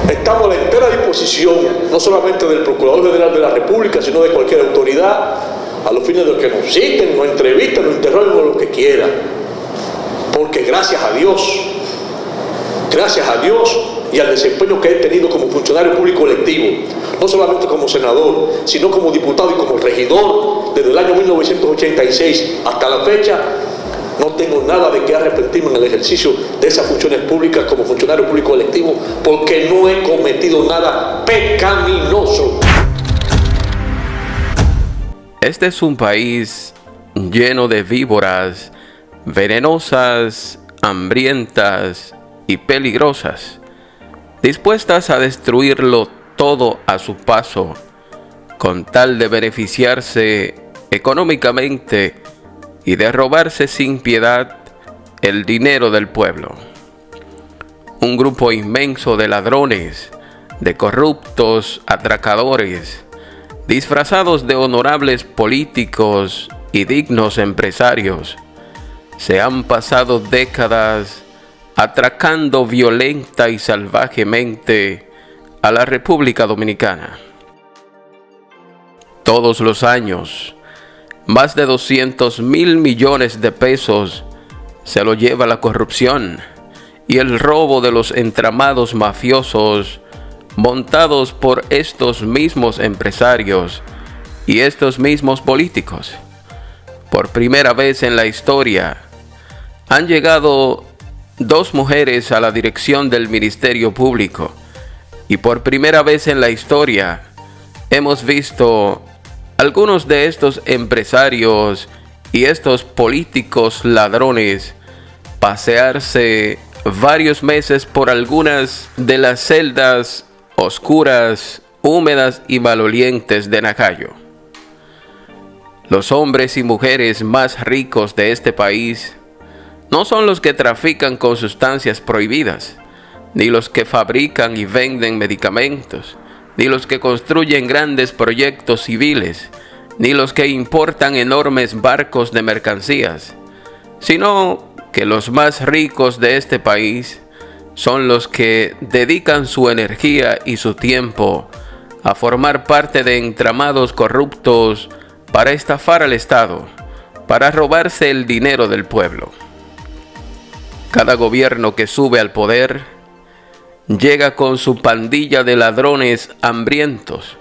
Estamos a la entera disposición, no solamente del Procurador General de la República, sino de cualquier autoridad, a los fines de que nos citen, nos entrevisten, nos interroguen o lo que quieran. Porque gracias a Dios y al desempeño que he tenido como funcionario público electivo, no solamente como senador, sino como diputado y como regidor desde el año 1986 hasta la fecha, no tengo nada de qué arrepentirme en el ejercicio de esas funciones públicas como funcionario público electivo, porque no he cometido nada pecaminoso. Este es un país lleno de víboras, venenosas, hambrientas y peligrosas, dispuestas a destruirlo todo a su paso, con tal de beneficiarse económicamente y de robarse sin piedad el dinero del pueblo. Un grupo inmenso de ladrones, de corruptos, atracadores, disfrazados de honorables políticos y dignos empresarios, se han pasado décadas atracando violenta y salvajemente a la República Dominicana. Todos los años, más de 200.000 millones de pesos se lo lleva la corrupción y el robo de los entramados mafiosos montados por estos mismos empresarios y estos mismos políticos. Por primera vez en la historia, han llegado 2 mujeres a la dirección del Ministerio Público y por primera vez en la historia hemos visto algunos de estos empresarios y estos políticos ladrones pasearse varios meses por algunas de las celdas oscuras, húmedas y malolientes de Najayo. Los hombres y mujeres más ricos de este país no son los que trafican con sustancias prohibidas, ni los que fabrican y venden medicamentos, ni los que construyen grandes proyectos civiles, ni los que importan enormes barcos de mercancías, sino que los más ricos de este país son los que dedican su energía y su tiempo a formar parte de entramados corruptos para estafar al Estado, para robarse el dinero del pueblo. Cada gobierno que sube al poder llega con su pandilla de ladrones hambrientos,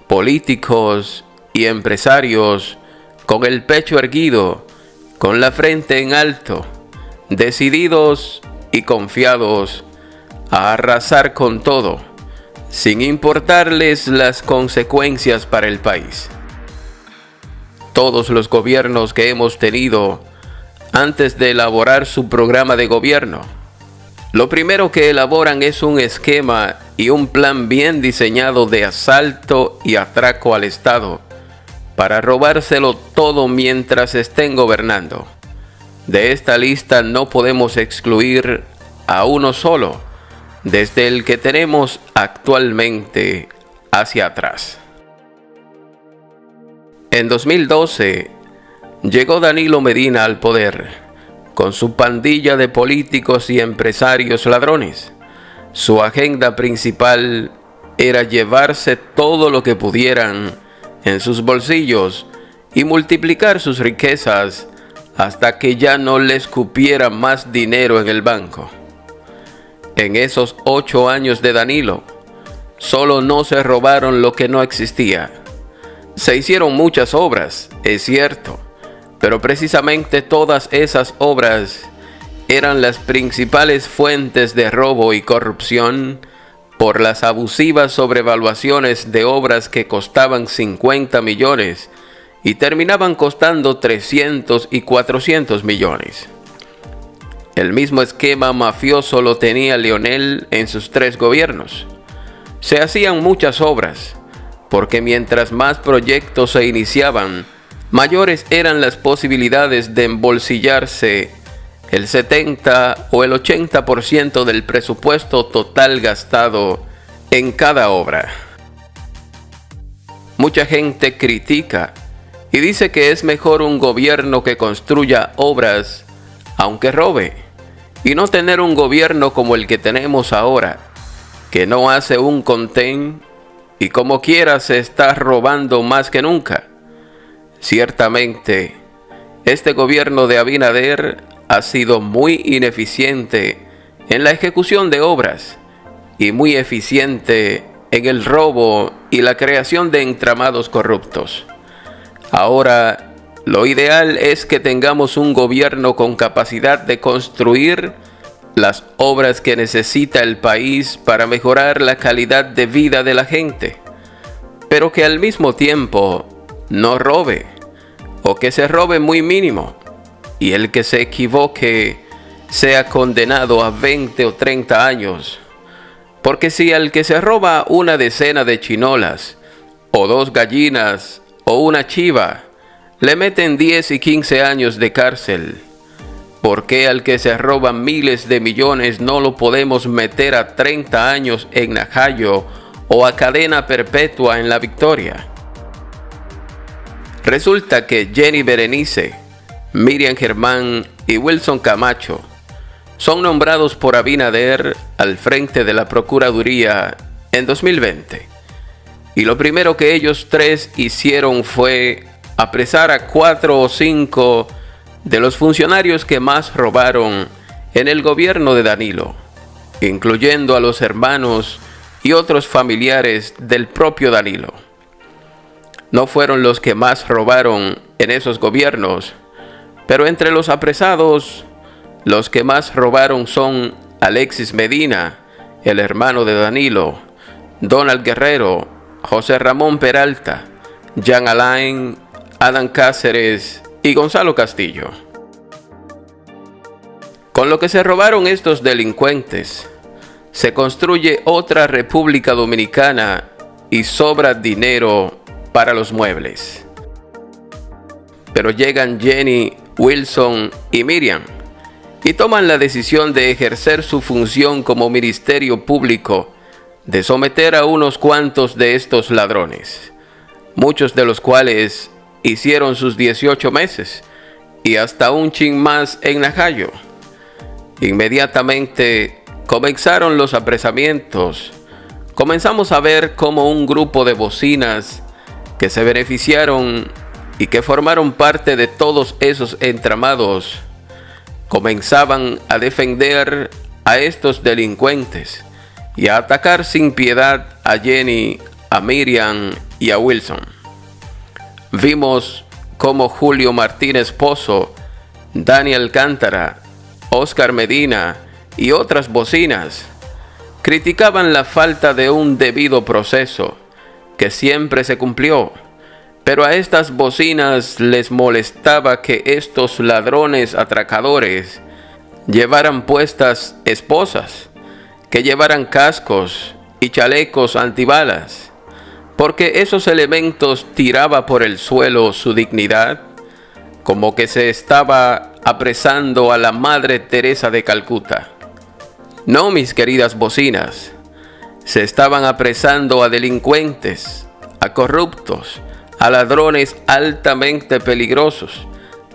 políticos y empresarios con el pecho erguido, con la frente en alto, decididos y confiados a arrasar con todo, sin importarles las consecuencias para el país. Todos los gobiernos que hemos tenido antes de elaborar su programa de gobierno, lo primero que elaboran es un esquema y un plan bien diseñado de asalto y atraco al Estado para robárselo todo mientras estén gobernando. De esta lista no podemos excluir a uno solo, desde el que tenemos actualmente hacia atrás. En 2012 llegó Danilo Medina al poder con su pandilla de políticos y empresarios ladrones. Su agenda principal era llevarse todo lo que pudieran en sus bolsillos y multiplicar sus riquezas hasta que ya no les cupiera más dinero en el banco. En esos 8 años de Danilo, solo no se robaron lo que no existía. Se hicieron muchas obras, es cierto, pero precisamente todas esas obras eran las principales fuentes de robo y corrupción por las abusivas sobrevaluaciones de obras que costaban 50 millones y terminaban costando 300 y 400 millones. El mismo esquema mafioso lo tenía Leonel en sus 3 gobiernos. Se hacían muchas obras, porque mientras más proyectos se iniciaban, mayores eran las posibilidades de embolsillarse el 70 o el 80% del presupuesto total gastado en cada obra. Mucha gente critica y dice que es mejor un gobierno que construya obras, aunque robe, y no tener un gobierno como el que tenemos ahora, que no hace un contén y como quiera se está robando más que nunca. Ciertamente, este gobierno de Abinader ha sido muy ineficiente en la ejecución de obras y muy eficiente en el robo y la creación de entramados corruptos. Ahora, lo ideal es que tengamos un gobierno con capacidad de construir las obras que necesita el país para mejorar la calidad de vida de la gente, pero que al mismo tiempo no robe, o que se robe muy mínimo, y el que se equivoque sea condenado a 20 o 30 años. Porque si al que se roba una decena de chinolas, o 2 gallinas, o una chiva, le meten 10 y 15 años de cárcel, ¿por qué al que se roba miles de millones no lo podemos meter a 30 años en Najayo o a cadena perpetua en La Victoria? Resulta que Jenny Berenice, Miriam Germán y Wilson Camacho son nombrados por Abinader al frente de la Procuraduría en 2020. Y lo primero que ellos 3 hicieron fue apresar a 4 o 5 de los funcionarios que más robaron en el gobierno de Danilo, incluyendo a los hermanos y otros familiares del propio Danilo. No fueron los que más robaron en esos gobiernos, pero entre los apresados, los que más robaron son Alexis Medina, el hermano de Danilo, Donald Guerrero, José Ramón Peralta, Jean Alain, Adán Cáceres y Gonzalo Castillo. Con lo que se robaron estos delincuentes, se construye otra República Dominicana y sobra dinero para los muebles. Pero llegan Jenny, Wilson y Miriam y toman la decisión de ejercer su función como ministerio público, de someter a unos cuantos de estos ladrones, muchos de los cuales hicieron sus 18 meses y hasta un chin más en Najayo. Inmediatamente comenzaron los apresamientos. Comenzamos a ver cómo un grupo de bocinas que se beneficiaron y que formaron parte de todos esos entramados comenzaban a defender a estos delincuentes y a atacar sin piedad a Jenny, a Miriam y a Wilson. Vimos cómo Julio Martínez Pozo, Dani Alcántara, Oscar Medina y otras bocinas criticaban la falta de un debido proceso que siempre se cumplió, pero a estas bocinas les molestaba que estos ladrones atracadores llevaran puestas esposas, que llevaran cascos y chalecos antibalas, porque esos elementos tiraba por el suelo su dignidad, como que se estaba apresando a la Madre Teresa de Calcuta. No, mis queridas bocinas, se estaban apresando a delincuentes, a corruptos, a ladrones altamente peligrosos,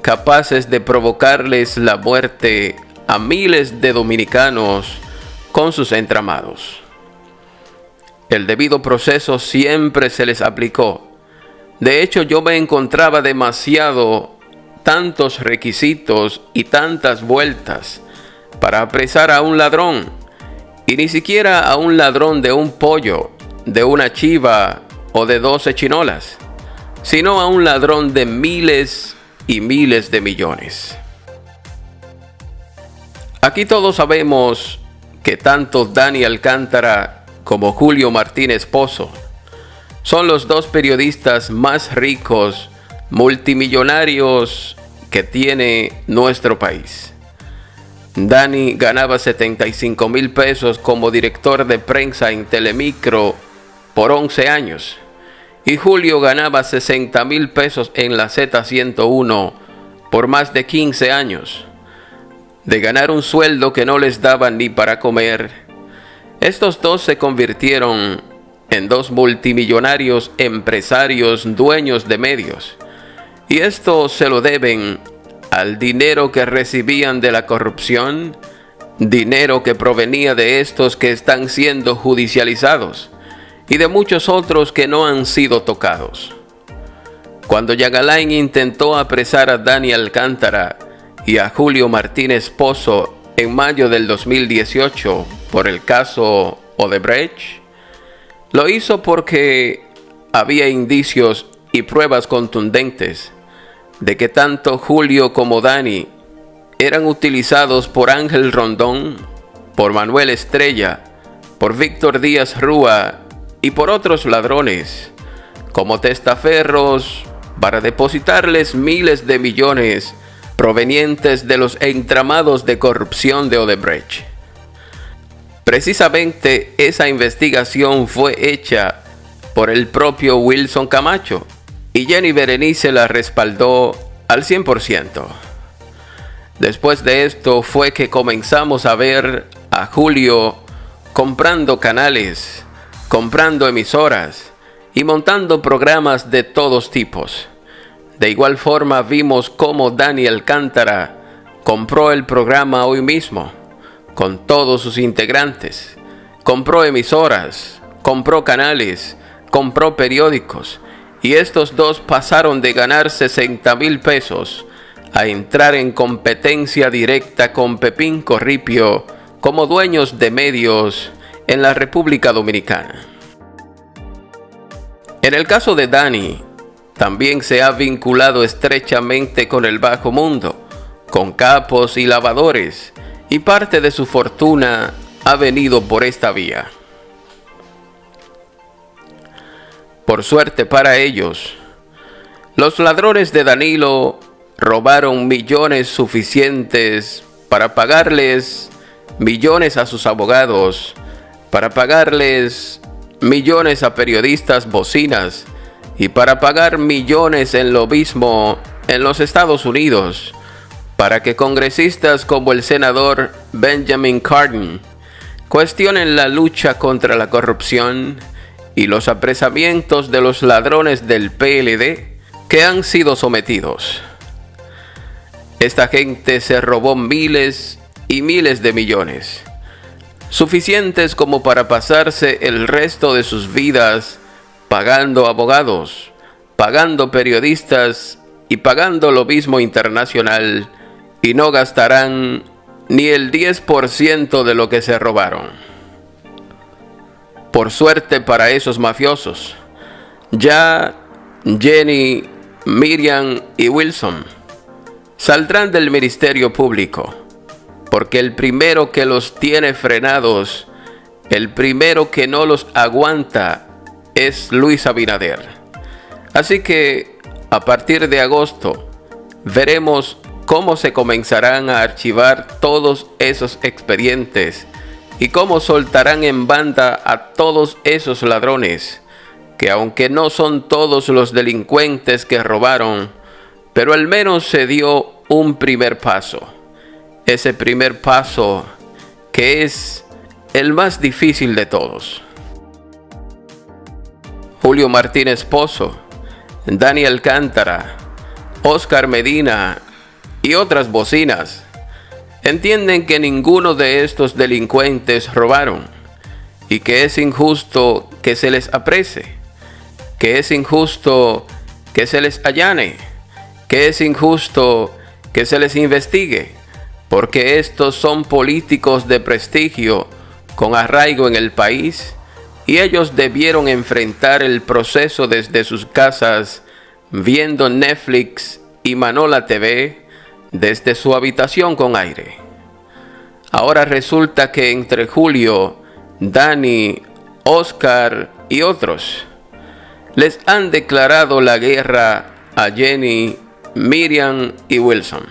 capaces de provocarles la muerte a miles de dominicanos con sus entramados. El debido proceso siempre se les aplicó. De hecho, yo me encontraba tantos requisitos y tantas vueltas para apresar a un ladrón, y ni siquiera a un ladrón de un pollo, de una chiva o de 12 chinolas, sino a un ladrón de miles y miles de millones. Aquí todos sabemos que tanto Dani Alcántara como Julio Martínez Pozo son los 2 periodistas más ricos, multimillonarios que tiene nuestro país. Dani ganaba 75,000 pesos como director de prensa en Telemicro por 11 años. Y Julio ganaba 60,000 pesos en la Z101 por más de 15 años. De ganar un sueldo que no les daba ni para comer, estos 2 se convirtieron en 2 multimillonarios empresarios dueños de medios. Y esto se lo deben al dinero que recibían de la corrupción, dinero que provenía de estos que están siendo judicializados y de muchos otros que no han sido tocados. Cuando Jean Alain intentó apresar a Danny Alcántara y a Julio Martínez Pozo en mayo del 2018 por el caso Odebrecht, lo hizo porque había indicios y pruebas contundentes de que tanto Julio como Danny eran utilizados por Ángel Rondón, por Manuel Estrella, por Víctor Díaz Rúa y por otros ladrones como testaferros para depositarles miles de millones provenientes de los entramados de corrupción de Odebrecht. Precisamente esa investigación fue hecha por el propio Wilson Camacho y Jenny Berenice la respaldó al 100%. Después de esto fue que comenzamos a ver a Julio comprando canales, comprando emisoras y montando programas de todos tipos. De igual forma vimos cómo Danny Alcántara compró el programa Hoy Mismo con todos sus integrantes, compró emisoras, compró canales, compró periódicos, y estos dos pasaron de ganar 60,000 pesos a entrar en competencia directa con Pepín Corripio como dueños de medios en la República Dominicana. En el caso de Danny, también se ha vinculado estrechamente con el bajo mundo, con capos y lavadores, y parte de su fortuna ha venido por esta vía. Por suerte para ellos, los ladrones de Danilo robaron millones suficientes para pagarles millones a sus abogados, para pagarles millones a periodistas bocinas y para pagar millones en lobismo en los Estados Unidos, para que congresistas como el senador Benjamin Cardin cuestionen la lucha contra la corrupción y los apresamientos de los ladrones del PLD que han sido sometidos. Esta gente se robó miles y miles de millones, suficientes como para pasarse el resto de sus vidas pagando abogados, pagando periodistas y pagando lobismo internacional, y no gastarán ni el 10% de lo que se robaron. Por suerte para esos mafiosos, ya Jenny, Miriam y Wilson saldrán del Ministerio Público, porque el primero que los tiene frenados, el primero que no los aguanta, es Luis Abinader. Así que a partir de agosto veremos cómo se comenzarán a archivar todos esos expedientes y cómo soltarán en banda a todos esos ladrones, que aunque no son todos los delincuentes que robaron, pero al menos se dio un primer paso. Ese primer paso que es el más difícil de todos. Julio Martínez Pozo, Danny Alcántara, Oscar Medina y otras bocinas entienden que ninguno de estos delincuentes robaron y que es injusto que se les aprese, que es injusto que se les allane, que es injusto que se les investigue, porque estos son políticos de prestigio con arraigo en el país y ellos debieron enfrentar el proceso desde sus casas viendo Netflix y Manola TV desde su habitación con aire. Ahora resulta que entre Julio, Danny, Oscar y otros les han declarado la guerra a Jenny, Miriam y Wilson,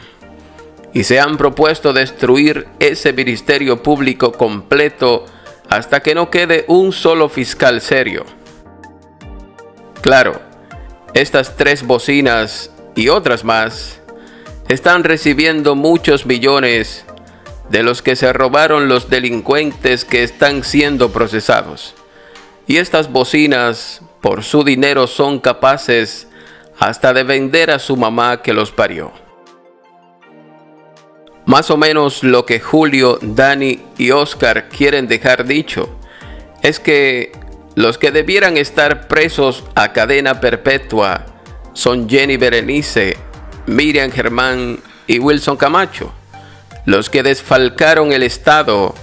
y se han propuesto destruir ese ministerio público completo hasta que no quede un solo fiscal serio. Claro, estas tres bocinas y otras más están recibiendo muchos millones de los que se robaron los delincuentes que están siendo procesados. Y estas bocinas, por su dinero, son capaces hasta de vender a su mamá que los parió. Más o menos lo que Julio, Dani y Oscar quieren dejar dicho es que los que debieran estar presos a cadena perpetua son Jenny Berenice, Miriam Germán y Wilson Camacho, los que desfalcaron el Estado,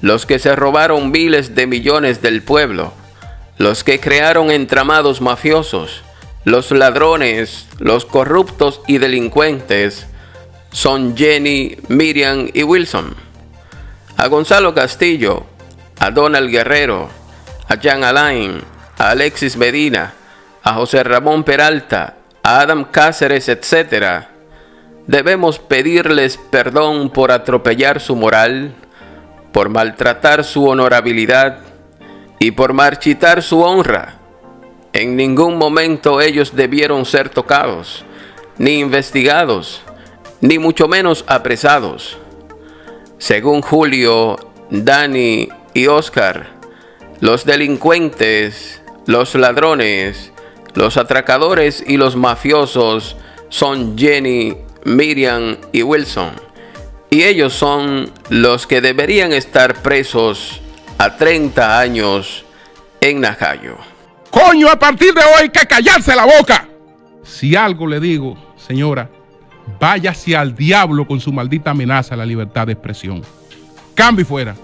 los que se robaron miles de millones del pueblo, los que crearon entramados mafiosos, los ladrones, los corruptos y delincuentes son Jenny, Miriam y Wilson. A Gonzalo Castillo, a Donald Guerrero, a Jean Alain, a Alexis Medina, a José Ramón Peralta, a Adam Cáceres, etc., debemos pedirles perdón por atropellar su moral, por maltratar su honorabilidad y por marchitar su honra. En ningún momento ellos debieron ser tocados, ni investigados, ni mucho menos apresados. Según Julio, Dani y Oscar, los delincuentes, los ladrones, los atracadores y los mafiosos son Jenny, Miriam y Wilson, y ellos son los que deberían estar presos a 30 años en Najayo. Coño, a partir de hoy hay que callarse la boca. Si algo le digo, señora, váyase al diablo con su maldita amenaza a la libertad de expresión. Cambio y fuera.